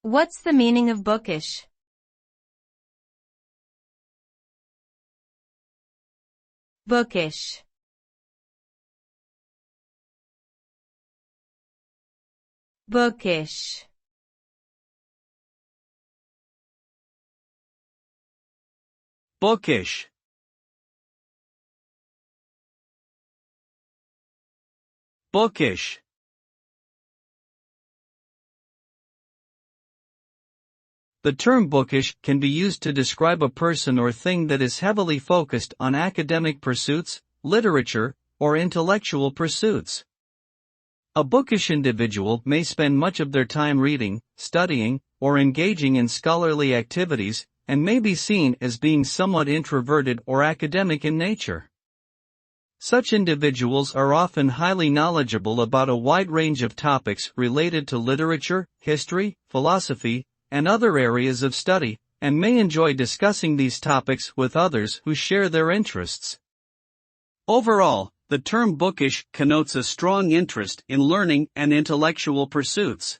What's the meaning of bookish? Bookish. Bookish. Bookish. Bookish. The term bookish can be used to describe a person or thing that is heavily focused on academic pursuits, literature, or intellectual pursuits. A bookish individual may spend much of their time reading, studying, or engaging in scholarly activities, and may be seen as being somewhat introverted or academic in nature. Such individuals are often highly knowledgeable about a wide range of topics related to literature, history, philosophy, and other areas of study, and may enjoy discussing these topics with others who share their interests. Overall, the term bookish connotes a strong interest in learning and intellectual pursuits.